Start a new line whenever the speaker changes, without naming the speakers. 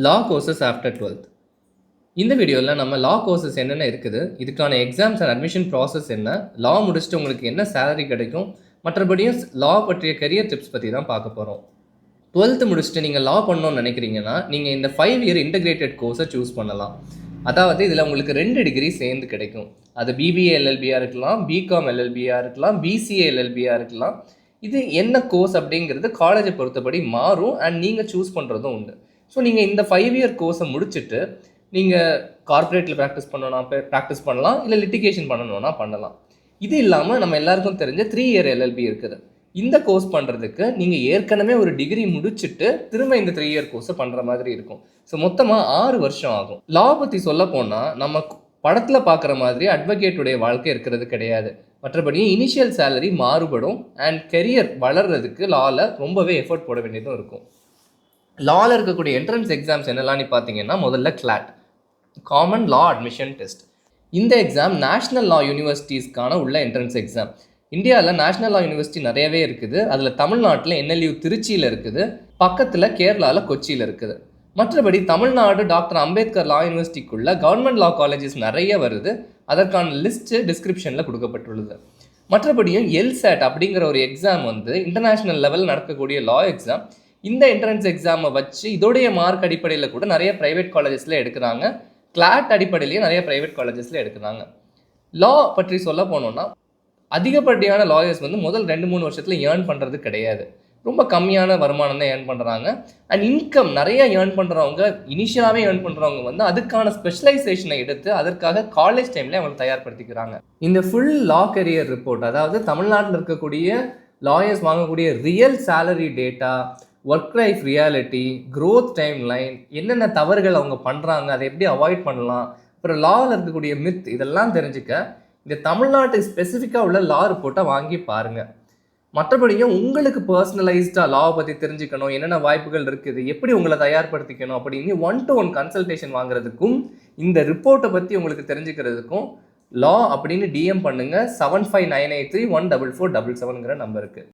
லா courses after 12th. இந்த வீடியோவில் நம்ம லா கோர்சஸ் என்னென்ன இருக்குது, இதுக்கான எக்ஸாம்ஸ் அண்ட் அட்மிஷன் ப்ராசஸ் என்ன, லா முடிச்சுட்டு உங்களுக்கு என்ன சேலரி கிடைக்கும், மற்றபடியும் லா பற்றிய கரியர் டிப்ஸ் பற்றி தான் பார்க்க போகிறோம். 12th முடிச்சுட்டு நீங்கள் லா பண்ணணும்னு நினைக்கிறீங்கன்னா நீங்கள் இந்த 5 இயர் இன்டகிரேட்டட் கோர்ஸை சூஸ் பண்ணலாம். அதாவது இதில் உங்களுக்கு 2 டிகிரி சேர்ந்து கிடைக்கும். அது பிபிஏ எல்எல்பியாக இருக்கலாம், பிகாம் எல்எல்பியாக இருக்கலாம், பிசிஏ எல்எல்பியாக இருக்கலாம். இது என்ன கோர்ஸ் அப்படிங்கிறது காலேஜை பொறுத்தபடி மாறும் அண்ட் நீங்கள் சூஸ் பண்ணுறதும் உண்டு. ஸோ நீங்கள் இந்த 5 இயர் கோர்ஸை முடிச்சுட்டு நீங்கள் கார்ப்பரேட்டில் ப்ராக்டிஸ் பண்ணலாம், இல்லை லிட்டிகேஷன் பண்ணணும்னா பண்ணலாம். இது இல்லாமல் நம்ம எல்லாருக்கும் தெரிஞ்ச 3 இயர் எல்எல்பி இருக்குது. இந்த கோர்ஸ் பண்ணுறதுக்கு நீங்கள் ஏற்கனவே ஒரு டிகிரி முடிச்சுட்டு திரும்ப இந்த 3 இயர் கோர்ஸை பண்ணுற மாதிரி இருக்கும். ஸோ மொத்தமாக 6 வருஷம் ஆகும். லா பற்றி சொல்ல போனால் நம்ம படத்தில் பார்க்குற மாதிரி அட்வொகேட்டுடைய வாழ்க்கை இருக்கிறது கிடையாது. மற்றபடி இனிஷியல் சேலரி மாறுபடும் அண்ட் கெரியர் வளர்கிறதுக்கு லாவில் ரொம்பவே எஃபர்ட் போட வேண்டியதும் இருக்கும். லாவில் இருக்கக்கூடிய என்ட்ரன்ஸ் எக்ஸாம்ஸ் என்னெல்லாம் பார்த்தீங்கன்னா, முதல்ல CLAT, common law admission test. இந்த எக்ஸாம் நேஷ்னல் லா யூனிவர்சிட்டிஸ்க்கான உள்ள என்ட்ரன்ஸ் எக்ஸாம். இந்தியாவில் நேஷ்னல் லா யூனிவர்சிட்டி நிறையவே இருக்குது. அதில் தமிழ்நாட்டில் NLU திருச்சியில் இருக்குது, பக்கத்தில் கேரளாவில் கொச்சியில் இருக்குது. மற்றபடி தமிழ்நாடு டாக்டர் அம்பேத்கர் லா யூனிவர்சிட்டிக்குள்ள கவர்மெண்ட் லா காலேஜஸ் நிறைய வருது. அதற்கான லிஸ்ட்டு டிஸ்கிரிப்ஷனில் கொடுக்கப்பட்டுள்ளது. மற்றபடியும் LSAT அப்படிங்கிற ஒரு எக்ஸாம் இன்டர்நேஷ்னல் லெவலில் நடக்கக்கூடிய லா எக்ஸாம். இந்த என்ட்ரன்ஸ் எக்ஸாமை வச்சு இதோடைய மார்க் அடிப்படையில் கூட நிறைய ப்ரைவேட் காலேஜஸில் எடுக்கிறாங்க. கிளாட் அடிப்படையிலேயே நிறைய ப்ரைவேட் காலேஜஸில் எடுக்கிறாங்க. லா பற்றி சொல்ல போனோம்னா அதிகப்படியான லாயர்ஸ் முதல் 2-3 வருஷத்தில் ஏர்ன் பண்ணுறது கிடையாது. ரொம்ப கம்மியான வருமானம் தான் ஏர்ன் பண்ணுறாங்க. அண்ட் இன்கம் நிறைய ஏர்ன் பண்ணுறவங்க, இனிஷியலாகவே ஏர்ன் பண்ணுறவங்க அதுக்கான ஸ்பெஷலைசேஷனை எடுத்து அதற்காக காலேஜ் டைமில் அவங்க தயார்படுத்திக்கிறாங்க. இந்த ஃபுல் லா கரியர் ரிப்போர்ட், அதாவது தமிழ்நாட்டில் இருக்கக்கூடிய லாயர்ஸ் வாங்கக்கூடிய real salary data, work life reality, growth time line, என்னென்ன தவறுகள் அவங்க பண்ணுறாங்க, அதை எப்படி அவாய்ட் பண்ணலாம், அப்புறம் லாவில் இருக்கக்கூடிய மித், இதெல்லாம் தெரிஞ்சுக்க இந்த தமிழ்நாட்டுக்கு ஸ்பெசிஃபிக்காக உள்ள லா ரிப்போர்ட்டை வாங்கி பாருங்கள். மற்றபடியும் உங்களுக்கு பர்சனலைஸ்டாக லாவை பற்றி தெரிஞ்சுக்கணும், என்னென்ன வாய்ப்புகள் இருக்குது, எப்படி உங்களை தயார்படுத்திக்கணும் அப்படின்னு 1-to-1 கன்சல்டேஷன் வாங்குறதுக்கும் இந்த ரிப்போர்ட்டை பற்றி உங்களுக்கு தெரிஞ்சுக்கிறதுக்கும் லா அப்படின்னு DM பண்ணுங்கள் 7598314477 நம்பருக்கு.